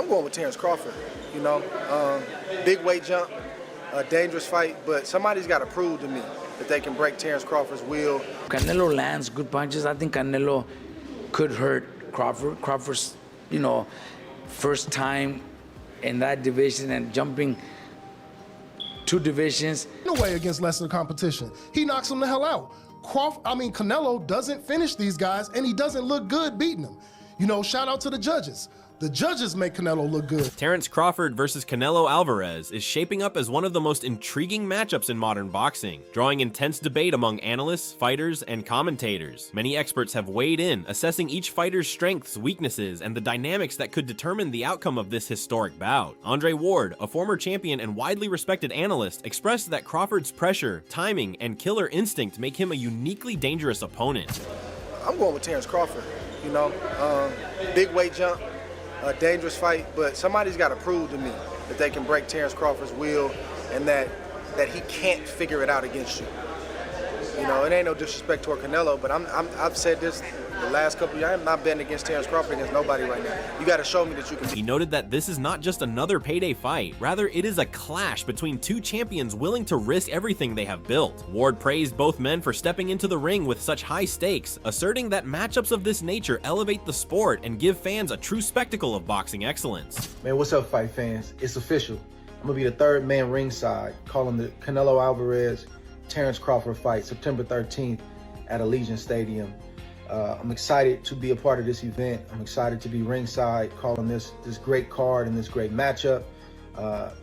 I'm going with Terence Crawford. You know, big weight jump, a dangerous fight, but somebody's got to prove to me that they can break Terence Crawford's will. Canelo lands good punches. I think Canelo could hurt Crawford. Crawford's, first time in that division and jumping 2 divisions. No way against lesser competition. He knocks them the hell out. Canelo doesn't finish these guys, and he doesn't look good beating them. Shout out to the judges. The judges make Canelo look good. Terence Crawford versus Canelo Alvarez is shaping up as one of the most intriguing matchups in modern boxing, drawing intense debate among analysts, fighters, and commentators. Many experts have weighed in, assessing each fighter's strengths, weaknesses, and the dynamics that could determine the outcome of this historic bout. Andre Ward, a former champion and widely respected analyst, expressed that Crawford's pressure, timing, and killer instinct make him a uniquely dangerous opponent. I'm going with Terence Crawford. Big weight jump, a dangerous fight, but somebody's got to prove to me that they can break Terence Crawford's will and that he can't figure it out against you. It ain't no disrespect toward Canelo, but I've said this the last couple of years. I'm not betting against Terence Crawford against nobody right now. You got to show me that you can. He noted that this is not just another payday fight, rather it is a clash between 2 champions willing to risk everything they have built. Ward praised both men for stepping into the ring with such high stakes, asserting that matchups of this nature elevate the sport and give fans a true spectacle of boxing excellence. Man, what's up, fight fans? It's official. I'm gonna be the 3rd man ringside calling the Canelo Alvarez Terence Crawford fight September 13th at Allegiant Stadium. I'm excited to be a part of this event. I'm excited to be ringside calling this great card and this great matchup.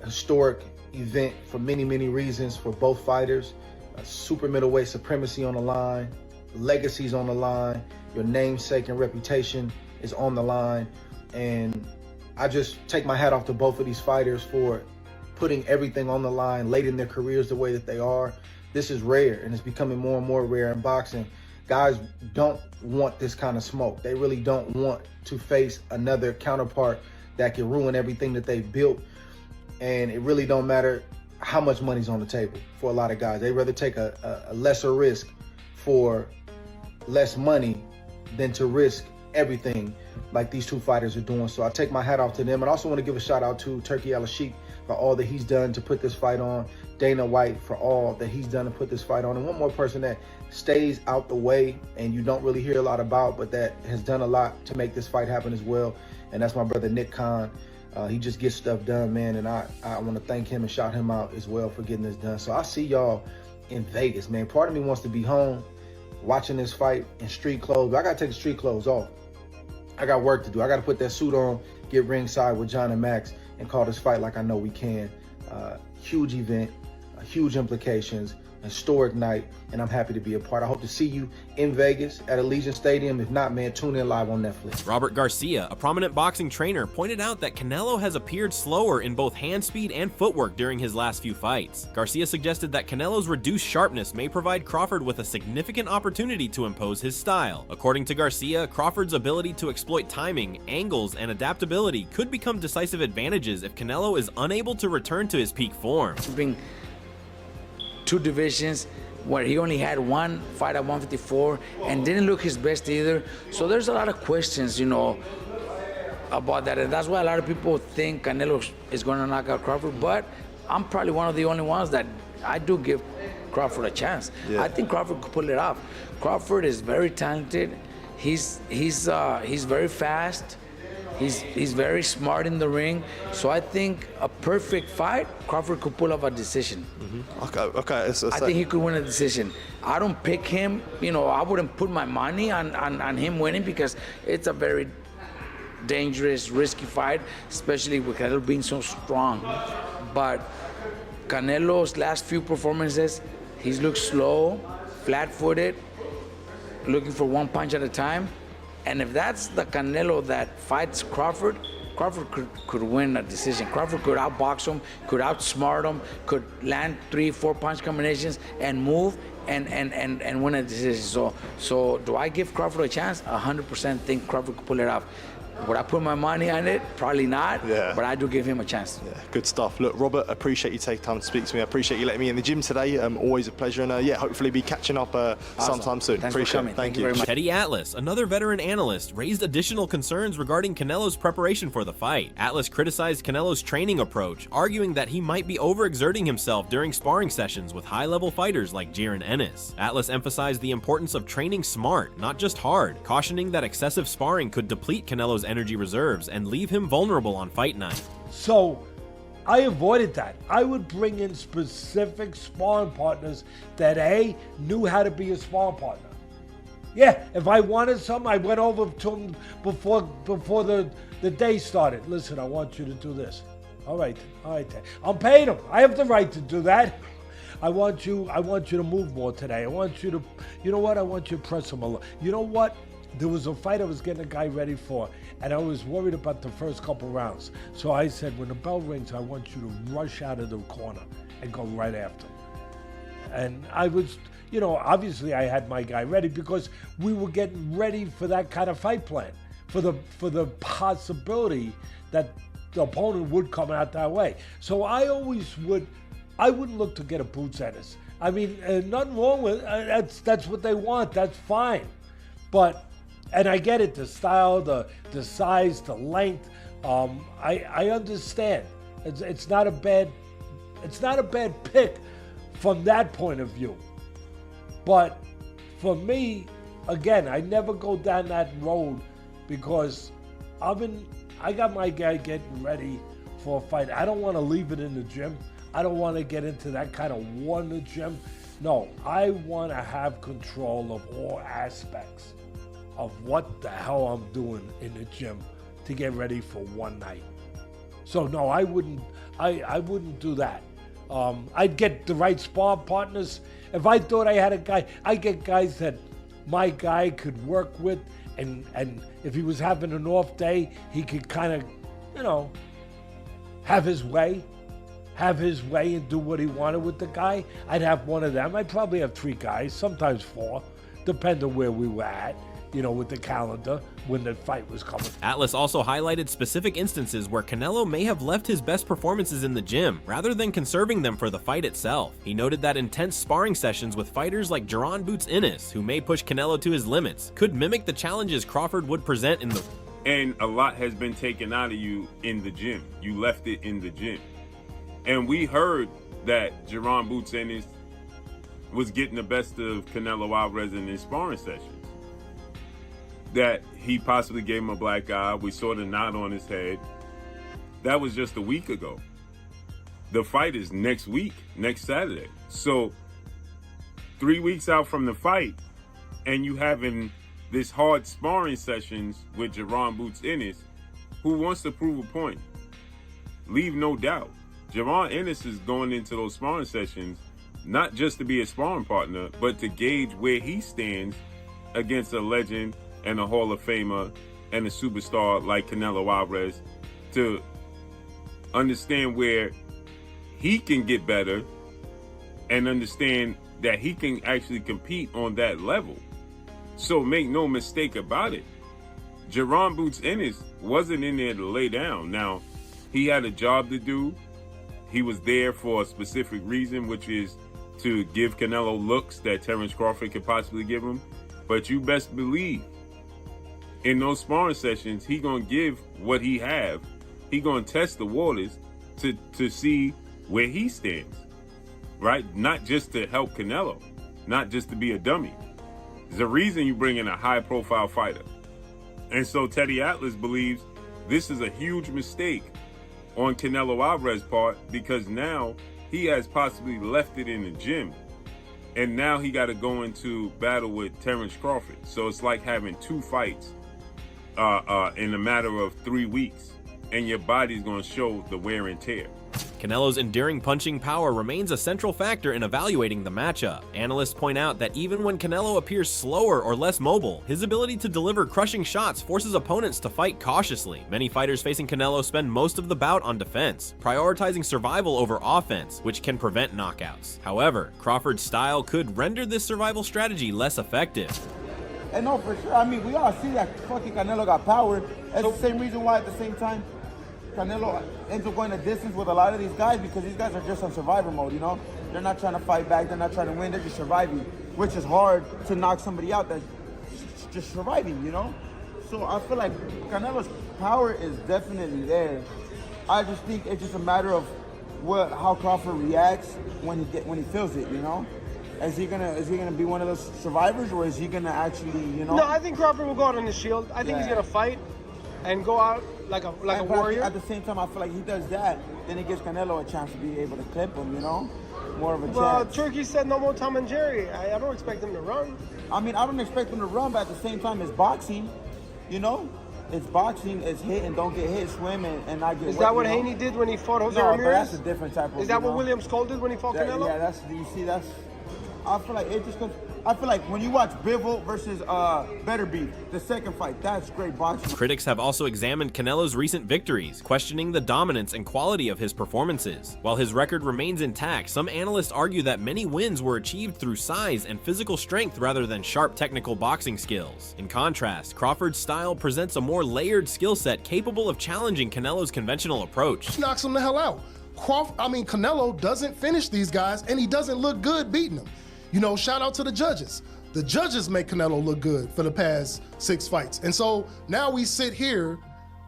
Historic event for many, many reasons for both fighters. Super middleweight supremacy on the line, legacies on the line, your namesake and reputation is on the line. And I just take my hat off to both of these fighters for putting everything on the line late in their careers the way that they are. This is rare, and it's becoming more and more rare in boxing. Guys don't want this kind of smoke. They really don't want to face another counterpart that can ruin everything that they've built. And it really don't matter how much money's on the table for a lot of guys. They'd rather take a lesser risk for less money than to risk everything like these 2 fighters are doing. So I take my hat off to them. And I also want to give a shout out to Turki Al-Sheikh for all that he's done to put this fight on. Dana White for all that he's done to put this fight on. And one more person that stays out the way and you don't really hear a lot about, but that has done a lot to make this fight happen as well. And that's my brother Nick Khan. He just gets stuff done, man. And I want to thank him and shout him out as well for getting this done. So I'll see y'all in Vegas, man. Part of me wants to be home watching this fight in street clothes, but I got to take the street clothes off. I got work to do. I got to put that suit on, get ringside with John and Max, and call this fight like I know we can. Huge event, huge implications, historic night, and I'm happy to be a part. I hope to see you in Vegas at Allegiant Stadium. If not, man, tune in live on Netflix. Robert Garcia, a prominent boxing trainer, pointed out that Canelo has appeared slower in both hand speed and footwork during his last few fights. Garcia suggested that Canelo's reduced sharpness may provide Crawford with a significant opportunity to impose his style. According to Garcia, Crawford's ability to exploit timing, angles, and adaptability could become decisive advantages if Canelo is unable to return to his peak form. 2 divisions where he only had 1 fight at 154 and didn't look his best either. So there's a lot of questions, about that. And that's why a lot of people think Canelo is going to knock out Crawford. But I'm probably one of the only ones that I do give Crawford a chance. Yeah. I think Crawford could pull it off. Crawford is very talented. He's very fast. He's very smart in the ring. So I think a perfect fight, Crawford could pull off a decision. Mm-hmm. Okay. I think he could win a decision. I don't pick him. I wouldn't put my money on him winning because it's a very dangerous, risky fight, especially with Canelo being so strong. But Canelo's last few performances, he's looked slow, flat-footed, looking for 1 punch at a time. And if that's the Canelo that fights Crawford, Crawford could win a decision. Crawford could outbox him, could outsmart him, could land 3-4 punch combinations and move and win a decision. So do I give Crawford a chance? 100% think Crawford could pull it off. Would I put my money on it? Probably not. Yeah. But I do give him a chance. Yeah, good stuff. Look, Robert, appreciate you taking time to speak to me. I appreciate you letting me in the gym today. Always a pleasure, and yeah, hopefully be catching up sometime soon. Thanks Appreciate for coming. it. Thank you very much. Teddy Atlas, another veteran analyst, raised additional concerns regarding Canelo's preparation for the fight. Atlas criticized Canelo's training approach, arguing that he might be overexerting himself during sparring sessions with high-level fighters like Jaron Ennis. Atlas emphasized the importance of training smart, not just hard, cautioning that excessive sparring could deplete Canelo's energy reserves and leave him vulnerable on fight night. So I avoided that. I would bring in specific sparring partners that knew how to be a sparring partner. Yeah, if I wanted something, I went over to him before the day started. Listen, I want you to do this. All right. I'm paying him. I have the right to do that. I want you to move more today. I want you to, you know what? I want you to press him a little. You know what? There was a fight I was getting a guy ready for, and I was worried about the first couple rounds. So I said, when the bell rings, I want you to rush out of the corner and go right after him. And I was, obviously I had my guy ready because we were getting ready for that kind of fight plan, for the possibility that the opponent would come out that way. So I wouldn't look to get a boots at us. I mean, nothing wrong with that's what they want. That's fine, and I get it, the style, the size, the length. I understand. It's not a bad pick from that point of view. But for me, again, I never go down that road because I got my guy getting ready for a fight. I don't want to leave it in the gym. I don't want to get into that kind of war in the gym. No, I want to have control of all aspects of what the hell I'm doing in the gym to get ready for one night. So no, I wouldn't do that. I'd get the right sparring partners. If I thought I had a guy, I get guys that my guy could work with, and if he was having an off day, he could kind of, have his way and do what he wanted with the guy. I'd have one of them. I'd probably have 3 guys, sometimes 4, depending on where we were at, with the calendar when the fight was coming. Atlas also highlighted specific instances where Canelo may have left his best performances in the gym rather than conserving them for the fight itself. He noted that intense sparring sessions with fighters like Jaron Boots Ennis, who may push Canelo to his limits, could mimic the challenges Crawford would present in the... And a lot has been taken out of you in the gym. You left it in the gym. And we heard that Jaron Boots Ennis was getting the best of Canelo Alvarez in his sparring sessions. That he possibly gave him a black eye. We saw the knot on his head. That was just a week ago. The fight is next week, next Saturday. So 3 weeks out from the fight, and you having this hard sparring sessions with Jaron Boots Ennis, who wants to prove a point. Leave no doubt. Jaron Ennis is going into those sparring sessions not just to be a sparring partner, but to gauge where he stands against a legend and a Hall of Famer and a superstar like Canelo Alvarez, to understand where he can get better and understand that he can actually compete on that level. So make no mistake about it, Jaron Boots Ennis wasn't in there to lay down. Now, he had a job to do. He was there for a specific reason, which is to give Canelo looks that Terence Crawford could possibly give him. But you best believe, in those sparring sessions, he gonna give what he have. He gonna test the waters to see where he stands, right? Not just to help Canelo, not just to be a dummy. There's a reason you bring in a high-profile fighter. And so Teddy Atlas believes this is a huge mistake on Canelo Alvarez's part, because now he has possibly left it in the gym. And now he got to go into battle with Terence Crawford. So it's like having 2 fights in a matter of 3 weeks, and your body's going to show the wear and tear. Canelo's enduring punching power remains a central factor in evaluating the matchup. Analysts point out that even when Canelo appears slower or less mobile, his ability to deliver crushing shots forces opponents to fight cautiously. Many fighters facing Canelo spend most of the bout on defense, prioritizing survival over offense, which can prevent knockouts. However, Crawford's style could render this survival strategy less effective. And no, for sure. I mean, we all see that fucking Canelo got power. That's the same reason why, at the same time, Canelo ends up going a distance with a lot of these guys, because these guys are just on survivor mode, you know? They're not trying to fight back. They're not trying to win. They're just surviving, which is hard to knock somebody out that's just surviving, you know? So I feel like Canelo's power is definitely there. I just think it's just a matter of how Crawford reacts when he feels it, you know? Is he gonna be one of those survivors, or is he gonna actually, you know? No, I think Crawford will go out on his shield. I think he's gonna fight and go out like a warrior. At the same time, I feel like he does that, then it gives Canelo a chance to be able to clip him, you know? More of a Well, chance. Turkey said no more Tom and Jerry. I don't expect him to run. I mean, I don't expect him to run, but at the same time, it's boxing, you know? It's boxing, it's hit and don't get hit, swim and not get Is wet, that what you know? Haney did when he fought Jose No, but Ramirez? that's a different type of. Is that you what know? William Skull did when he fought Canelo? Yeah, I feel like it just comes. I feel like when you watch Bivol versus Beterbiev, the second fight, that's great boxing. Critics have also examined Canelo's recent victories, questioning the dominance and quality of his performances. While his record remains intact, some analysts argue that many wins were achieved through size and physical strength rather than sharp technical boxing skills. In contrast, Crawford's style presents a more layered skill set capable of challenging Canelo's conventional approach. Knocks him the hell out. Canelo doesn't finish these guys, and he doesn't look good beating them. You know, shout out to the judges. The judges make Canelo look good for the past 6 fights. And so now we sit here,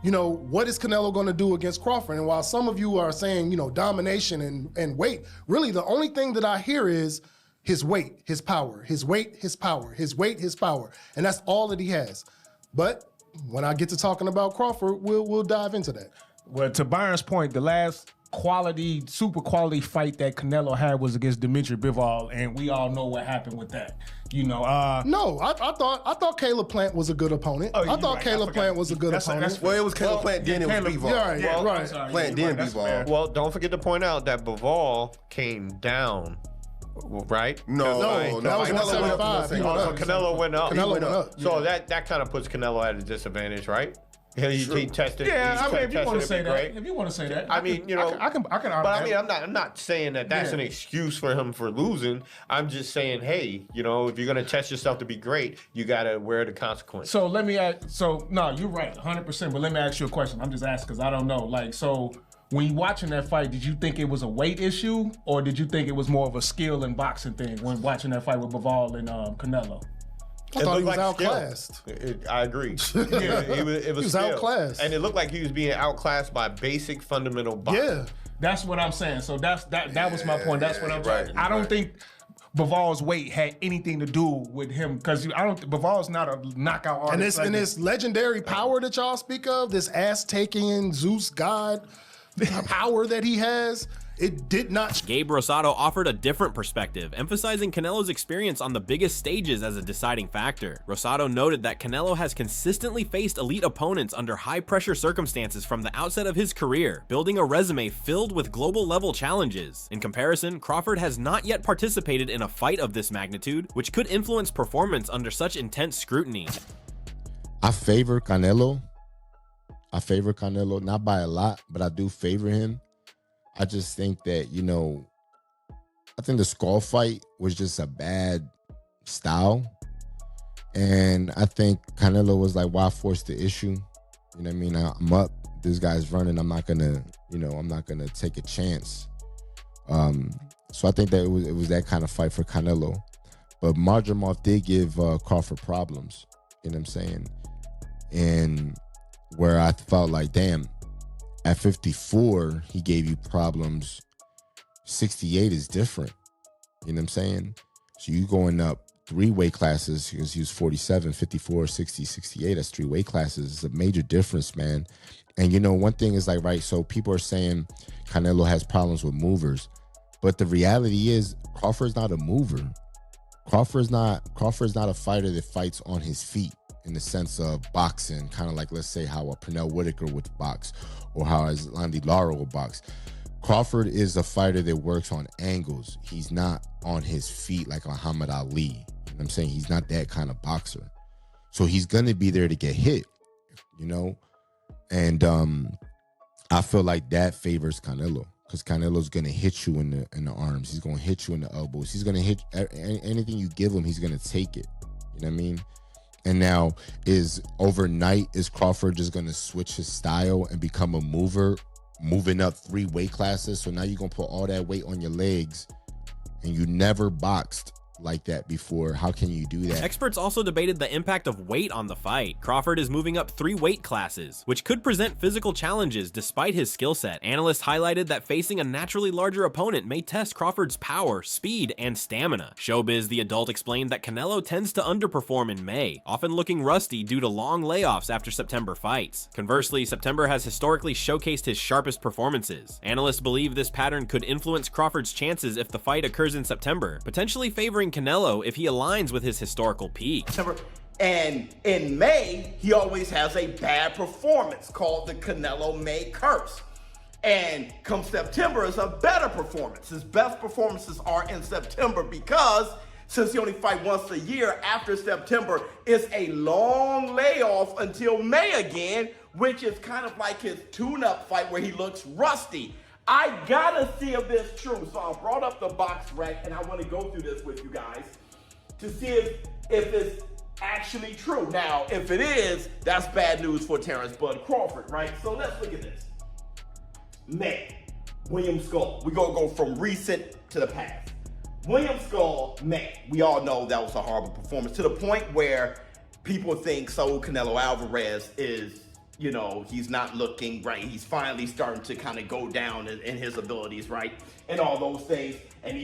you know, what is Canelo going to do against Crawford? And while some of you are saying, you know, domination and weight, really the only thing that I hear is his weight, his power, his weight, his power, his weight, his power. And that's all that he has. But when I get to talking about Crawford, we'll dive into that. Well, to Byron's point, the last super quality fight that Canelo had was against Dimitri Bivol, and we all know what happened with that. You know, no, I thought Caleb Plant was a good opponent. I thought Caleb Plant was a good opponent. Well, it was Caleb Plant, then it was Bivol. Yeah, right. Plant, then Bivol. Well, don't forget to point out that Bivol came down, right? No, that was 175. Canelo went up. Canelo went up. So that kind of puts Canelo at a disadvantage, right? He tested. Yeah, I mean, if you want to say that, great. if you want to say that, I mean, you know, I can argue. But I mean, I'm not saying that that's an excuse for him for losing. I'm just saying, hey, you know, if you're gonna test yourself to be great, you gotta wear the consequence. So let me ask. So no, you're right, 100%. But let me ask you a question. I'm just asking because I don't know. Like, so when you watching that fight, did you think it was a weight issue, or did you think it was more of a skill and boxing thing when watching that fight with Bivol and Canelo? I thought he was outclassed. I agree. Yeah, it was outclassed. And it looked like he was being outclassed by basic fundamental boxing. Yeah. That's what I'm saying. So that was my point. That's what I'm trying. I don't think Bivol's weight had anything to do with him, because Bivol's not a knockout artist. And this legendary power that y'all speak of, this ass-taking Zeus god power that he has, it did not. Gabe Rosado offered a different perspective, emphasizing Canelo's experience on the biggest stages as a deciding factor. Rosado noted that Canelo has consistently faced elite opponents under high-pressure circumstances from the outset of his career, building a resume filled with global-level challenges. In comparison, Crawford has not yet participated in a fight of this magnitude, which could influence performance under such intense scrutiny. I favor Canelo, not by a lot, but I do favor him. I just think that, you know, I think the Skull fight was just a bad style. And I think Canelo was like, why force the issue? You know what I mean? I'm up. This guy's running. I'm not gonna take a chance. So I think that it was that kind of fight for Canelo. But Marjamov did give Crawford problems. You know what I'm saying? And where I felt like, damn, at 54, he gave you problems. 68 is different. You know what I'm saying? So you going up 3 weight classes, because he was 47, 54, 60, 68. That's 3 weight classes. It's a major difference, man. And, you know, one thing is like, right, so people are saying Canelo has problems with movers. But the reality is Crawford's not a mover. Crawford's not a fighter that fights on his feet in the sense of boxing, kind of like, let's say, how a Pernell Whitaker would box or how Andy Lara would box. Crawford is a fighter that works on angles. He's not on his feet like Muhammad Ali. You know what I'm saying? He's not that kind of boxer. So he's going to be there to get hit, you know? And I feel like that favors Canelo, because Canelo's going to hit you in the arms. He's going to hit you in the elbows. He's going to hit anything you give him, he's going to take it. You know what I mean? And now is Crawford just going to switch his style and become a mover, moving up 3 weight classes? So now you're going to put all that weight on your legs, and you never boxed like that before. How can you do that? Experts also debated the impact of weight on the fight. Crawford is moving up 3 weight classes, which could present physical challenges despite his skill set. Analysts highlighted that facing a naturally larger opponent may test Crawford's power, speed, and stamina. Showbiz the Adult explained that Canelo tends to underperform in May, often looking rusty due to long layoffs after September fights. Conversely, September has historically showcased his sharpest performances. Analysts believe this pattern could influence Crawford's chances if the fight occurs in September, potentially favoring Canelo if he aligns with his historical peak. And in May, he always has a bad performance called the Canelo May curse. And come September, it's a better performance. His best performances are in September because since he only fights once a year, after September, it's a long layoff until May again, which is kind of like his tune-up fight where he looks rusty. I gotta see if this is true. So I brought up the box rec, and I want to go through this with you guys to see if it's actually true. Now, if it is, that's bad news for Terrence Bud Crawford, right? So let's look at this. May, William Skull. We're gonna go from recent to the past. William Skull, May. We all know that was a horrible performance to the point where people think Saul Canelo Alvarez is, you know, he's not looking right. He's finally starting to kind of go down in his abilities, right? And all those things. And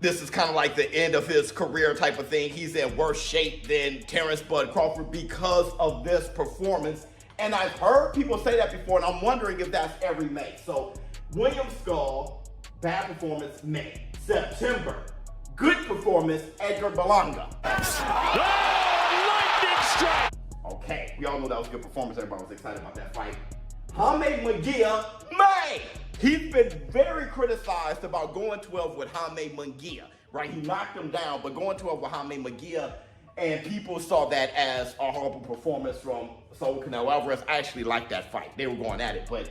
this is kind of like the end of his career type of thing. He's in worse shape than Terrence Bud Crawford because of this performance. And I've heard people say that before, and I'm wondering if that's every May. So William Skull, bad performance, May. September, good performance, Edgar Berlanga. Lightning strike! Okay, we all know that was a good performance. Everybody was excited about that fight. Jaime Munguia, May! He's been very criticized about going 12 with Jaime Munguia, right? He knocked him down, but going 12 with Jaime Munguia, and people saw that as a horrible performance from Saul Canelo Alvarez. I actually liked that fight. They were going at it, but